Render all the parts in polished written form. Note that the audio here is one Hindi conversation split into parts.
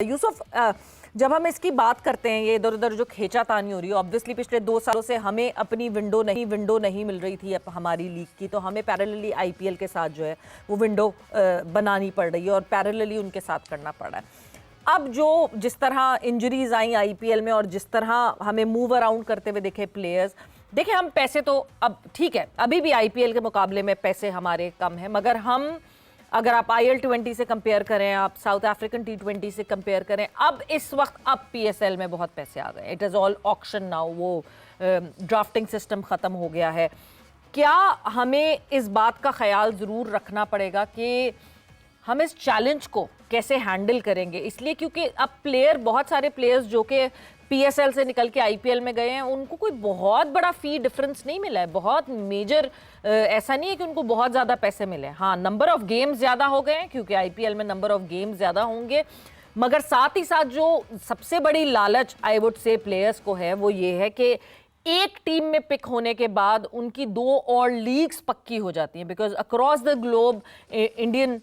यूसुफ, जब हम इसकी बात करते हैं, ये इधर उधर जो खींचातानी हो रही है, ऑब्वियसली पिछले 2 सालों से हमें अपनी विंडो नहीं मिल रही थी हमारी लीग की, तो हमें पैरेलली आईपीएल के साथ जो है वो विंडो बनानी पड़ रही है और पैरेलली उनके साथ करना पड़ रहा है। अब जो जिस तरह इंजरीज आई आईपीएल में और जिस तरह हमें मूव अराउंड करते हुए देखे प्लेयर्स, देखें हम पैसे तो अब ठीक है, अभी भी आईपीएल के मुकाबले में पैसे हमारे कम हैं, मगर हम अगर आप IL-20 से कंपेयर करें, आप साउथ अफ्रीकन T20 से कंपेयर करें, अब इस वक्त अब PSL में बहुत पैसे आ गए। It is all auction now, वो ड्राफ्टिंग सिस्टम ख़त्म हो गया है। क्या हमें इस बात का ख्याल ज़रूर रखना पड़ेगा कि हम इस चैलेंज को कैसे हैंडल करेंगे, इसलिए क्योंकि अब बहुत सारे प्लेयर्स जो कि PSL से निकल के IPL में गए हैं, उनको कोई बहुत बड़ा फी डिफरेंस नहीं मिला है, बहुत मेजर ऐसा नहीं है कि उनको बहुत ज़्यादा पैसे मिले। हाँ, नंबर ऑफ गेम्स ज़्यादा हो गए हैं क्योंकि IPL में नंबर ऑफ गेम्स ज़्यादा होंगे, मगर साथ ही साथ जो सबसे बड़ी लालच आई वुड से प्लेयर्स को है वो ये है कि एक टीम में पिक होने के बाद उनकी 2 और लीग्स पक्की हो जाती हैं, because across the globe Indian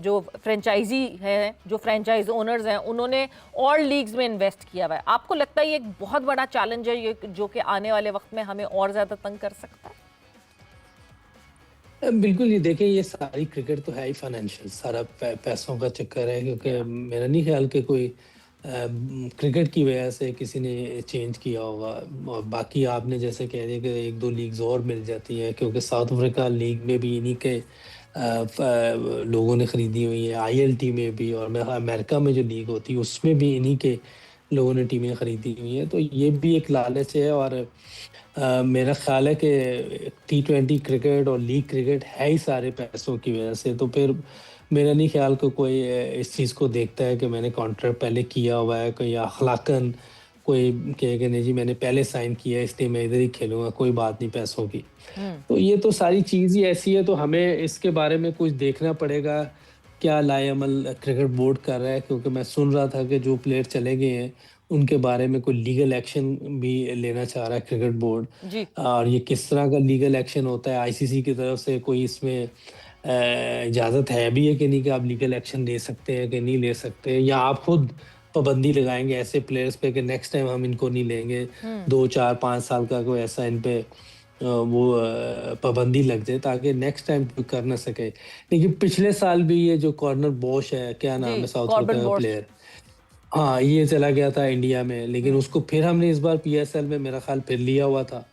जो फ्रेंचाइजी हैं, जो फ्रेंचाइज ओनर्स हैं, उन्होंने और लीग्स में इन्वेस्ट किया हुआ है। आपको लगता है ये एक बहुत बड़ा चैलेंज है ये, जो कि आने वाले वक्त में हमें और ज़्यादा तंग कर सकता है? बिल्कुल, ये देखिए, ये सारी क्रिकेट तो है ही फाइनेंशियल, सारा पैसों का चक्कर है, क्योंकि मेरा नहीं ख्याल कि कोई क्रिकेट की वजह से किसी ने चेंज किया होगा। और बाकी आपने जैसे कह दिया कि 1-2 लीग्स और मिल जाती हैं, क्योंकि साउथ अफ्रीका लीग में भी इन्हीं के लोगों ने ख़रीदी हुई है, ILT में भी, और अमेरिका में जो लीग होती है उसमें भी इन्हीं के लोगों ने टीमें ख़रीदी हुई हैं। तो ये भी एक लालच है, और मेरा ख्याल है कि T20 क्रिकेट और लीग क्रिकेट है ही सारे पैसों की वजह से। तो फिर मेरा नहीं ख्याल कि कोई इस चीज़ को देखता है कि मैंने कॉन्ट्रैक्ट पहले किया हुआ है, कोई अखलाकन कोई कहे कि नहीं जी मैंने पहले साइन किया है इसलिए मैं इधर ही खेलूंगा, कोई बात नहीं पैसों की। तो ये तो सारी चीज़ ही ऐसी है, तो हमें इसके बारे में कुछ देखना पड़ेगा क्या लाएअमल क्रिकेट बोर्ड कर रहा है, क्योंकि मैं सुन रहा था कि जो प्लेयर चले गए हैं उनके बारे में कोई लीगल एक्शन भी लेना चाह रहा है क्रिकेट बोर्ड। जी। और ये किस तरह का लीगल एक्शन होता है, ICC की तरफ से कोई इसमें इजाज़त है भी है कि नहीं कि आप लीगल एक्शन ले सकते हैं कि नहीं ले सकते, या आप खुद पाबंदी लगाएंगे ऐसे प्लेयर्स पे कि नेक्स्ट टाइम हम इनको नहीं लेंगे, 2 4 5 साल का कोई ऐसा इन पे वो पाबंदी लग जाए ताकि नेक्स्ट टाइम कर ना सके। लेकिन पिछले साल भी ये जो कॉर्नर बॉश है, क्या नाम जी, है साउथ अफ्रीका कॉर्बन का बॉश। प्लेयर, हाँ ये चला गया था इंडिया में, लेकिन उसको फिर हमने इस बार PSL में मेरा ख्याल फिर लिया हुआ था,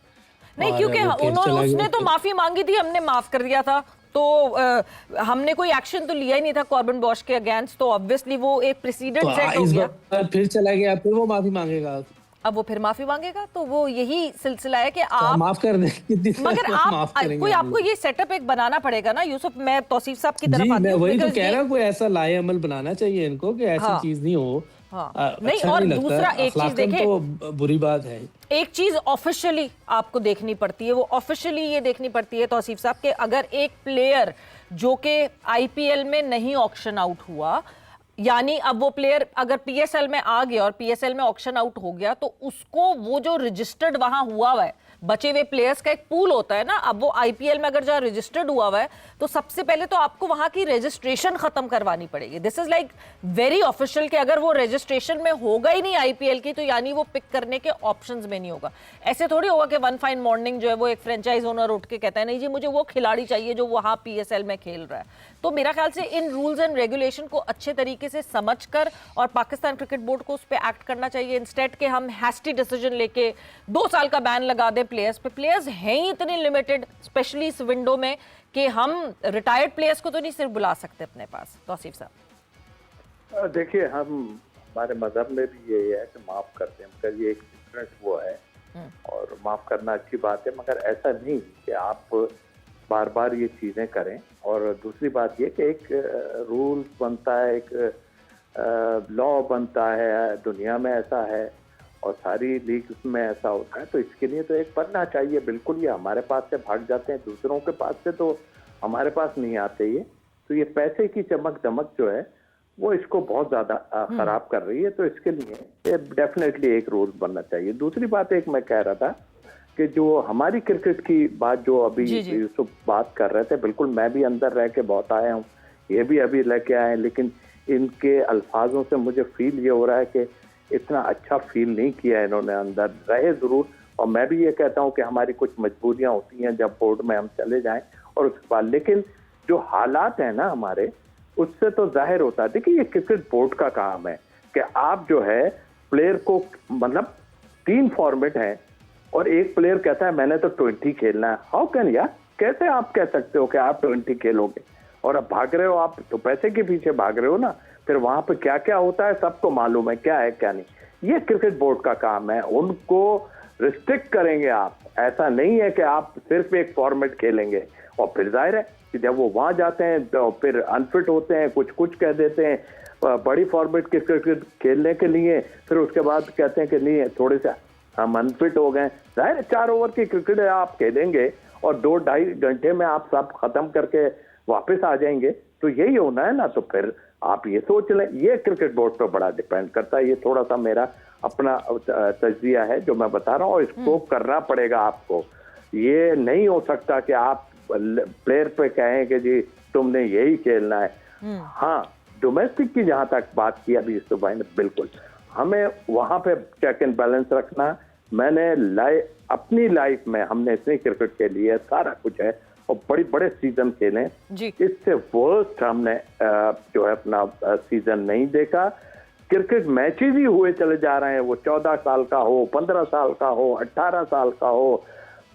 नहीं, और क्योंकि वो फिर चला गया। उसने तो माफी मांगी थी, हमने माफ कर दिया था, तो हमने कोई एक्शन तो लिया ही नहीं था कॉर्बन बॉश के अगेंस्ट, तो ऑब्वियसली वो एक प्रेसिडेंट सेट हो इस गया। बार फिर चला गया, फिर वो माफी मांगेगा, अब वो फिर माफी मांगेगा, तो वो यही सिलसिला है कि तो हम आप, माफ कर दें, कितनी मगर तरह माफ करेंगे कोई हम आपको लोग। ये सेटअप एक बनाना पड़ेगा ना यूसुफ। मैं तौसीफ साहब की तरफ जी, आती मैं हूँ, वही तो बिकॉज कह ये, रहा हूँ, कोई ऐसा लाएअमल बनाना चाहिए इनको कि ऐसी हाँ चीज नहीं हो। हाँ, नहीं, अच्छा और नहीं लगता, दूसरा एक चीज अखलाकन देखें, तो बुरी बात है। एक चीज ऑफिशियली आपको देखनी पड़ती है, वो ऑफिशियली ये देखनी पड़ती है तौसीफ साहब कि अगर एक प्लेयर जो कि IPL में नहीं ऑक्शन आउट हुआ, यानी अब वो प्लेयर अगर PSL में आ गया और PSL में ऑक्शन आउट हो गया, तो उसको वो जो रजिस्टर्ड वहां हुआ है, बचे हुए प्लेयर्स का एक पूल होता है ना, अब वो IPL में अगर जहाँ रजिस्टर्ड हुआ है तो सबसे पहले तो आपको वहां की रजिस्ट्रेशन खत्म करवानी पड़ेगी। This is like very official कि अगर वो रजिस्ट्रेशन में होगा ही नहीं IPL की, तो यानी वो पिक करने के ऑप्शंस में नहीं होगा। ऐसे थोड़ी होगा कि वन फाइन मॉर्निंग जो है वो एक फ्रेंचाइज ओनर उठ के कहता है नहीं जी मुझे वो खिलाड़ी चाहिए जो वहां PSL में खेल रहा है। तो मेरा ख्याल से इन रूल्स एंड रेगुलेशन को अच्छे तरीके से समझकर और पाकिस्तान क्रिकेट बोर्ड को उस पर एक्ट करना चाहिए, इंस्टेड के हम हैस्टी डिसीजन लेके 2 साल का बैन लगा दें प्लेयर्स पे। प्लेयर्स हैं ही इतने लिमिटेड, स्पेशली इस विंडो में, कि हम रिटायर्ड प्लेयर्स को तो नहीं सिर्फ बुला सकते अपने पास। तौसीफ साहब देखिए, हमारे मजहब में भी यही है कि माफ करते हैं, मगर ये एक डिफरेंट वो है, और माफ करना अच्छी बात है, मगर ऐसा नहीं कि आप बार बार ये चीज़ें करें। और दूसरी बात ये कि एक रूल बनता है, एक लॉ बनता है, दुनिया में ऐसा है और सारी लीग्स में ऐसा होता है, तो इसके लिए तो एक बनना चाहिए। बिल्कुल, ये हमारे पास से भाग जाते हैं, दूसरों के पास से तो हमारे पास नहीं आते ये, तो ये पैसे की चमक दमक जो है वो इसको बहुत ज़्यादा ख़राब कर रही है, तो इसके लिए डेफिनेटली एक रूल बनना चाहिए। दूसरी बात एक मैं कह रहा था कि जो हमारी क्रिकेट की बात जो अभी यूसुफ बात कर रहे थे, बिल्कुल मैं भी अंदर रह के बहुत आया हूँ, ये भी अभी लेके आए, लेकिन इनके अल्फाजों से मुझे फील ये हो रहा है कि इतना अच्छा फील नहीं किया इन्होंने, अंदर रहे जरूर। और मैं भी ये कहता हूँ कि हमारी कुछ मजबूरियां होती हैं जब बोर्ड में हम चले जाएं और उसके बाद, लेकिन जो हालात है ना हमारे, उससे तो जाहिर होता है। देखिए ये क्रिकेट बोर्ड का काम है कि आप जो है प्लेयर को, मतलब 3 फॉर्मेट हैं और एक प्लेयर कहता है मैंने तो 20 खेलना है। हाउ कैन यार, कैसे आप कह सकते हो कि आप 20 खेलोगे? और अब भाग रहे हो आप तो पैसे के पीछे भाग रहे हो ना। फिर वहां पे क्या क्या होता है सबको मालूम है, क्या है क्या नहीं। ये क्रिकेट बोर्ड का काम है, उनको रिस्ट्रिक्ट करेंगे आप। ऐसा नहीं है कि आप सिर्फ एक फॉर्मेट खेलेंगे। और फिर जाहिर है कि जब वो वहां जाते हैं तो फिर अनफिट होते हैं, कुछ कुछ कह देते हैं बड़ी फॉर्मेट के क्रिकेट खेलने के लिए, फिर उसके बाद कहते हैं कि नहीं थोड़े से हम अनफिट हो गए। जाहिर है 4 ओवर की क्रिकेट आप खेलेंगे और 2-2.5 घंटे में आप सब खत्म करके वापस आ जाएंगे, तो यही होना है ना। तो फिर आप ये सोच लें, ये क्रिकेट बोर्ड पर बड़ा डिपेंड करता है। ये थोड़ा सा मेरा अपना तजजिया है जो मैं बता रहा हूँ, और इसको करना पड़ेगा आपको। ये नहीं हो सकता कि आप प्लेयर पे कहें कि जी तुमने यही खेलना है। हाँ, डोमेस्टिक की जहां तक बात की अभी यूसुफ भाई ने, बिल्कुल हमें वहां पे चेक एंड बैलेंस रखना। मैंने अपनी लाइफ में हमने इतनी क्रिकेट खेली है, सारा कुछ है और बड़े बड़े सीजन खेले, इससे वर्स्ट हमने जो है अपना सीजन नहीं देखा। क्रिकेट मैचेस ही हुए चले जा रहे हैं, वो 14 साल का हो, 15 साल का हो, 18 साल का हो,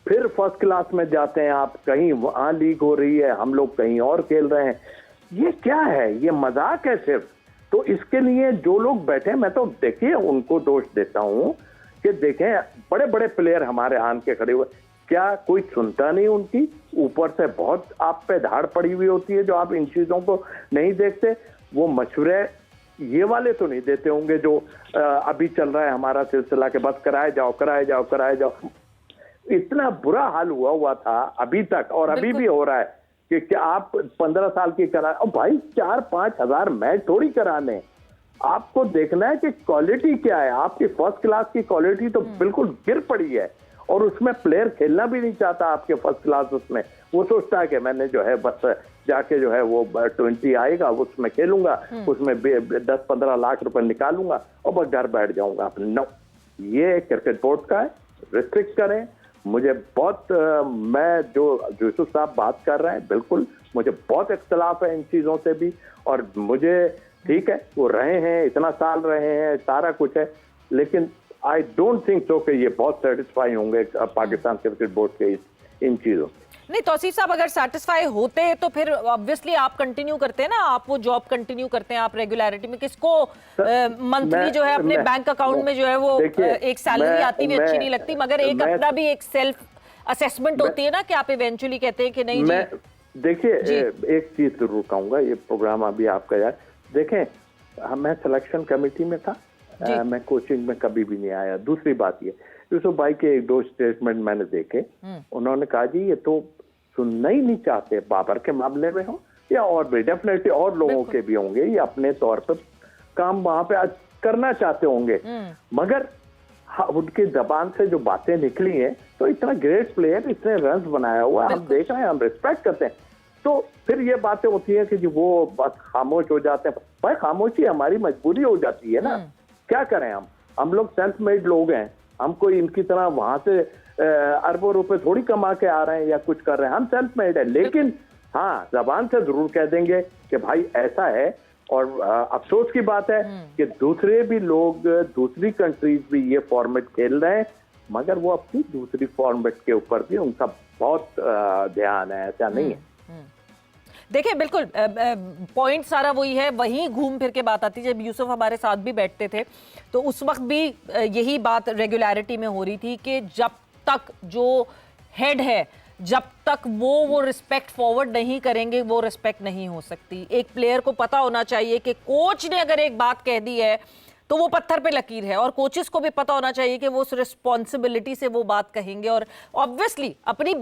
फिर फर्स्ट क्लास में जाते हैं आप, कहीं वहां लीग हो रही है, हम लोग कहीं और खेल रहे हैं। ये क्या है? ये मजाक है सिर्फ। तो इसके लिए जो लोग बैठे, मैं तो देखिए उनको दोष देता हूं कि देखें बड़े बड़े प्लेयर हमारे आन के खड़े हुए, क्या कोई सुनता नहीं उनकी? ऊपर से बहुत आप पे धाड़ पड़ी हुई होती है जो आप इन चीजों को नहीं देखते। वो मशवरे ये वाले तो नहीं देते होंगे जो अभी चल रहा है हमारा सिलसिला के बस कराए जाओ कराए जाओ कराए जाओ। इतना बुरा हाल हुआ था अभी तक, और अभी भी हो रहा है कि क्या आप 15 साल की करा, और भाई 4-5 हजार मैच थोड़ी कराने। आपको देखना है कि क्वालिटी क्या है। आपकी फर्स्ट क्लास की क्वालिटी तो बिल्कुल गिर पड़ी है, और उसमें प्लेयर खेलना भी नहीं चाहता आपके फर्स्ट क्लास। उसमें वो सोचता है कि मैंने जो है बस जाके जो है वो 20 आएगा उसमें खेलूंगा, उसमें 10-15 लाख रुपए निकालूंगा और बस घर बैठ जाऊंगा। नो, ये क्रिकेट बोर्ड का है, रिस्ट्रिक्ट करें। मुझे बहुत मैं जो यूसुफ साहब बात कर रहे हैं, बिल्कुल मुझे बहुत इख्तलाफ है इन चीजों से भी। और मुझे ठीक है वो रहे हैं, इतना साल रहे हैं, सारा कुछ है, लेकिन आई डोंट थिंक सो कि ये बहुत सेटिस्फाई होंगे पाकिस्तान क्रिकेट बोर्ड के इन चीजों से। नहीं तौसीफ साहब, अगर सेटिस्फाई होते तो फिर ऑब्वियसली आप कंटिन्यू करते हैं ना, आप वो जॉब कंटिन्यू करते हैं, आप रेगुलरिटी में। किसको मंथली जो है अपने बैंक अकाउंट में जो है वो एक सैलरी आती हुई अच्छी नहीं लगती, मगर एक अपना भी एक सेल्फ असेसमेंट होती है ना कि आप इवेंचुअली कहते हैं कि नहीं जी। देखिए एक चीज जरूर कहूंगा, ये प्रोग्राम अभी आपका यार देखें, मैं सिलेक्शन कमेटी में था, मैं कोचिंग में कभी भी नहीं आया। दूसरी बात ये, यूसुफ भाई के 1-2 स्टेटमेंट मैंने देखे, उन्होंने कहा जी ये तो सुनना ही नहीं चाहते, बाबर के मामले में हो या और भी, डेफिनेटली और लोगों के भी होंगे, ये अपने तौर पर काम वहां पे आज करना चाहते होंगे, मगर उनकी जबान से जो बातें निकली हैं, तो इतना ग्रेट प्लेयर, इतने रन बनाया हुआ, हम देख रहे हैं, हम रिस्पेक्ट करते हैं। तो फिर ये बातें होती है कि जी वो बस खामोश हो जाते हैं। भाई खामोशी हमारी मजबूरी हो जाती है ना, क्या करें हम लोग सेल्फ मेड लोग हैं, हम कोई इनकी तरह वहां से अरबों रुपए थोड़ी कमा के आ रहे हैं या कुछ कर रहे हैं, हम सेल्फ मेड है। लेकिन हाँ, जबान से जरूर कह देंगे कि भाई ऐसा है। और अफसोस की बात है कि दूसरे भी लोग, दूसरी कंट्रीज भी ये फॉर्मेट खेल रहे हैं, मगर वो अपनी दूसरी फॉर्मेट के ऊपर भी उनका बहुत ध्यान है, ऐसा नहीं है। देखिए बिल्कुल पॉइंट सारा वही है, वहीं घूम फिर के बात आती है। जब यूसुफ हमारे साथ भी बैठते थे तो उस वक्त भी यही बात रेगुलरिटी में हो रही थी कि जब तक जो हेड है, जब तक वो रिस्पेक्ट फॉरवर्ड नहीं करेंगे, वो रिस्पेक्ट नहीं हो सकती। एक प्लेयर को पता होना चाहिए कि कोच ने अगर एक बात कह दी है तो वो पत्थर पे लकीर है, और कोचेस को भी पता होना चाहिए कि वो उस रिस्पॉन्सिबिलिटी से वो बात कहेंगे और ऑब्वियसली अपनी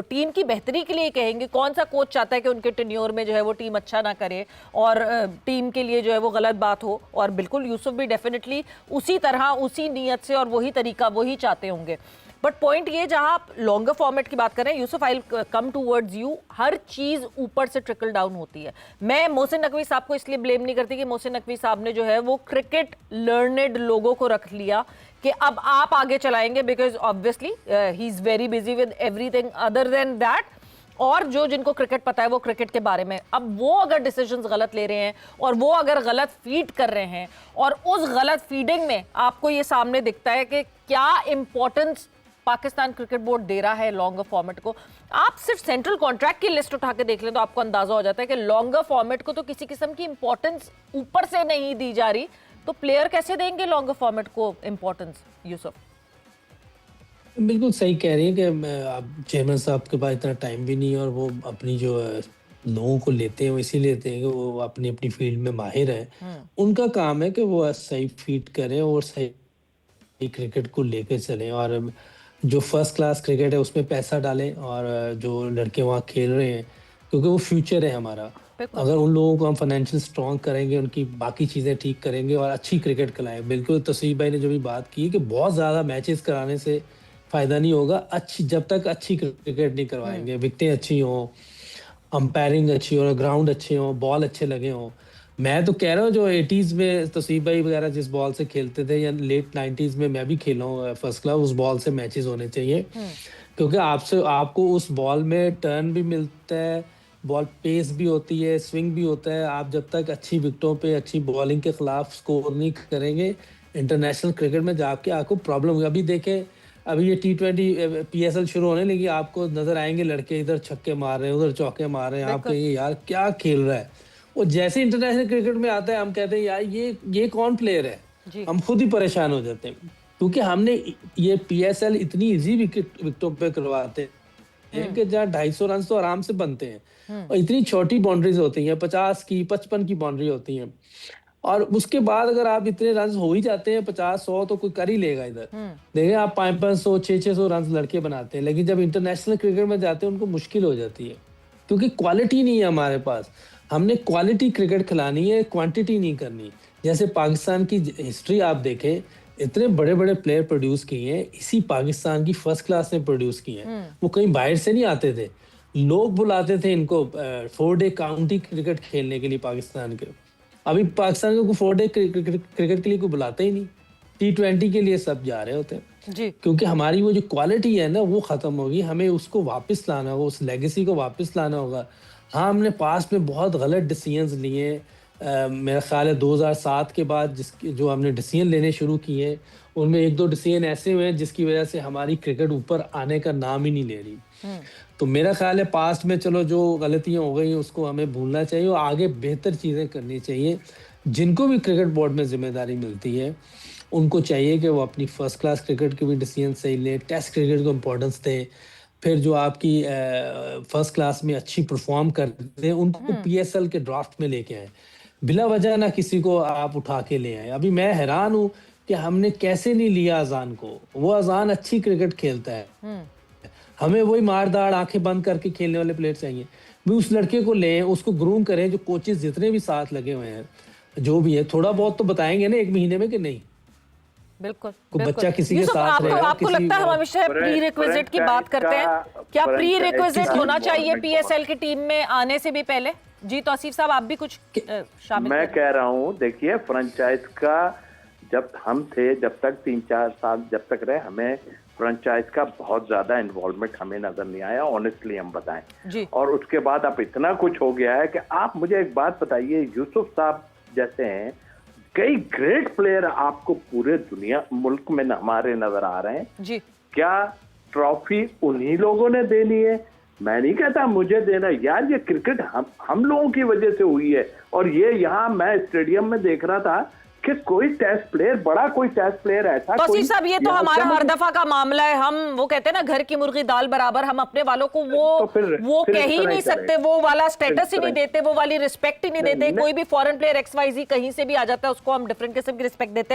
टीम की बेहतरी के लिए कहेंगे। कौन सा कोच चाहता है कि उनके टेन्योर में जो है वो टीम अच्छा ना करे और टीम के लिए जो है वो गलत बात हो? और बिल्कुल यूसुफ भी डेफिनेटली उसी तरह, उसी नीयत से और वही तरीका वही चाहते होंगे। बट पॉइंट ये, जहां आप लॉन्गर फॉर्मेट की बात कर रहे हैं, यूसुफ, आई कम टूवर्ड्स यू, हर चीज ऊपर से ट्रिकल डाउन होती है। मैं मोहसिन नकवी साहब को इसलिए ब्लेम नहीं करती कि मोहसिन नकवी साहब ने जो है वो क्रिकेट लर्नेड लोगों को रख लिया कि अब आप आगे चलाएंगे, because obviously he is very busy with everything other than that. और जो जिनको क्रिकेट पता है वो क्रिकेट के बारे में, अब वो अगर डिसीजंस गलत ले रहे हैं और वो अगर गलत फीड कर रहे हैं, और उस गलत फीडिंग में आपको ये सामने दिखता है कि क्या इंपॉर्टेंस पाकिस्तान क्रिकेट बोर्ड दे रहा है लॉन्गर फॉर्मेट को। आप सिर्फ सेंट्रल कॉन्ट्रैक्ट की लिस्ट उठा के देख लें तो आपको अंदाजा हो जाता है कि लॉन्गर फॉर्मेट को तो किसी किस्म की इंपॉर्टेंस ऊपर से नहीं दी जा रही, तो प्लेयर कैसे देंगे लॉन्गर फॉर्मेट को इंपॉर्टेंस? यूसुफ, बिल्कुल सही कह रही है कि आप चेयरमैन साहब के पास इतना टाइम भी नहीं है, और वो अपनी जो लोगों को लेते हैं वो इसीलिए लेते हैं कि वो अपनी अपनी फील्ड में माहिर हैं। उनका काम है कि वो सही फीड करें और सही क्रिकेट को लेकर चलें, और जो फर्स्ट क्लास क्रिकेट है उसमें पैसा डालें, और जो लड़के वहाँ खेल रहे हैं, क्योंकि वो फ्यूचर है हमारा। अगर उन लोगों को हम फाइनेंशियल स्ट्रॉन्ग करेंगे, उनकी बाकी चीज़ें ठीक करेंगे और अच्छी क्रिकेट खिलाएं। बिल्कुल तस्वीर भाई ने जो भी बात की कि बहुत ज़्यादा मैचेस कराने से फ़ायदा नहीं होगा, अच्छी जब तक अच्छी क्रिकेट नहीं करवाएंगे, विकेटें अच्छी हों, अंपायरिंग अच्छी हो, ग्राउंड अच्छे हों, बॉल अच्छे लगे हों। मैं तो कह रहा हूँ जो 80s में तस्वीर भाई वगैरह जिस बॉल से खेलते थे, या लेट 90s में मैं भी खेला हूँ फर्स्ट क्लास, उस बॉल से मैचेस होने चाहिए, क्योंकि आपको उस बॉल में टर्न भी मिलता है, बॉल पेस भी होती है, स्विंग भी होता है। आप जब तक अच्छी विकेटों पे अच्छी बॉलिंग के खिलाफ स्कोर नहीं करेंगे, इंटरनेशनल क्रिकेट में जाके आपको प्रॉब्लम होगी। अभी देखें, अभी ये T20 PSL शुरू होने लगी, आपको नजर आएंगे लड़के इधर छक्के मार रहे हैं, उधर चौके मार रहे हैं, आप कहेंगे यार क्या खेल रहा है। और जैसे इंटरनेशनल क्रिकेट में आता है, हम कहते हैं यार ये कौन प्लेयर है, हम खुद ही परेशान हो जाते हैं, क्योंकि हमने ये PSL इतनी इजी विकेटों पे करवाते हैं कि जहाँ 250 रन तो आराम से बनते हैं, और इतनी छोटी बाउंड्रीज होती हैं, 50 की 55 की बाउंड्री होती हैं, और उसके बाद अगर आप इतने रन हो ही जाते हैं 50-100 तो कोई कर ही लेगा इधर। देखिए आप 500-500 600 रन लड़के बनाते हैं, लेकिन जब इंटरनेशनल क्रिकेट में जाते हैं उनको मुश्किल हो जाती है, क्योंकि क्वालिटी नहीं है हमारे पास। हमने क्वालिटी क्रिकेट खिलानी है, क्वांटिटी नहीं करनी। जैसे पाकिस्तान की हिस्ट्री आप देखें, इतने बड़े बड़े प्लेयर प्रोड्यूस किए हैं, इसी पाकिस्तान की फर्स्ट क्लास ने प्रोड्यूस किए हैं। वो कहीं बाहर से नहीं आते थे, लोग बुलाते थे इनको 4 डे काउंटी क्रिकेट खेलने के लिए पाकिस्तान के। अभी पाकिस्तान को 4 डे क्रिकेट के लिए कोई बुलाते ही नहीं, T20 के लिए सब जा रहे होते हैं जी। क्योंकि हमारी वो जो क्वालिटी है ना वो खत्म होगी, हमें उसको वापस लाना होगा, उस लेगेसी को वापस लाना होगा। हाँ, हमने पास्ट में बहुत गलत डिसीजंस लिए, मेरा ख्याल है 2007 के बाद जो हमने डिसीजन लेने शुरू किए, उनमें 1-2 डिसीजन ऐसे हुए हैं जिसकी वजह से हमारी क्रिकेट ऊपर आने का नाम ही नहीं ले रही। तो मेरा ख्याल है पास्ट में चलो जो गलतियां हो गई उसको हमें भूलना चाहिए और आगे बेहतर चीज़ें करनी चाहिए। जिनको भी क्रिकेट बोर्ड में जिम्मेदारी मिलती है उनको चाहिए कि वो अपनी फर्स्ट क्लास क्रिकेट के भी डिसीजन सही लें, टेस्ट क्रिकेट को इम्पोर्टेंस दें, फिर जो आपकी फर्स्ट क्लास में अच्छी परफॉर्म करते हैं उनको PSL के ड्राफ्ट में लेके आए, बिला वजह ना किसी को आप उठा के ले आए। अभी मैं हैरान हूँ कि हमने कैसे नहीं लिया अजान को, वो अजान अच्छी क्रिकेट खेलता है, हमें वही मारदाड़ आंखें बंद करके खेलने वाले प्लेयर चाहिए। भी उस लड़के को लें, उसको ग्रूम करें, जो कोचेस जितने भी साथ लगे हुए हैं जो भी है थोड़ा बहुत तो बताएंगे ना 1 महीने में कि नहीं। बिल्कुल, बच्चा किसी के साथ रहेगा, आपको लगता है हम हमेशा प्री रिक्विजिट की बात करते हैं, क्या प्री रिक्विजिट होना चाहिए PSL की टीम में आने से भी पहले? जी तौसीफ साहब, आप भी कुछ शामिल मैं कह रहा हूँ, देखिए फ्रेंचाइज का जब हम थे, जब तक 3-4 साल जब तक रहे, हमें फ्रेंचाइज का बहुत ज्यादा इन्वॉल्वमेंट हमें नजर नहीं आया, ऑनेस्टली हम बताएं जी। और उसके बाद अब इतना कुछ हो गया है कि आप मुझे एक बात बताइए, यूसुफ साहब जैसे हैं कई ग्रेट प्लेयर आपको पूरे दुनिया मुल्क में हमारे नजर आ रहे हैं जी। क्या ट्रॉफी उन्हीं लोगों ने देनी है? मैं नहीं कहता मुझे देना, यार ये क्रिकेट हम लोगों की वजह से हुई है। और ये यहाँ मैं स्टेडियम में देख रहा था कि कोई टेस्ट प्लेयर, बड़ा कोई टेस्ट प्लेयर ऐसा तो साहब ये तो हमारा हर दफा का मामला है, हम वो कहते हैं ना घर की मुर्गी दाल बराबर, हम अपने वालों को वो कह ही नहीं सकते, वो वाला स्टेटस ही नहीं देते, वो वाली रिस्पेक्ट ही नहीं देते। कोई भी फॉरेन प्लेयर XYZ कहीं से भी आ जाता है उसको हम डिफरेंट किस्म की रिस्पेक्ट देते हैं।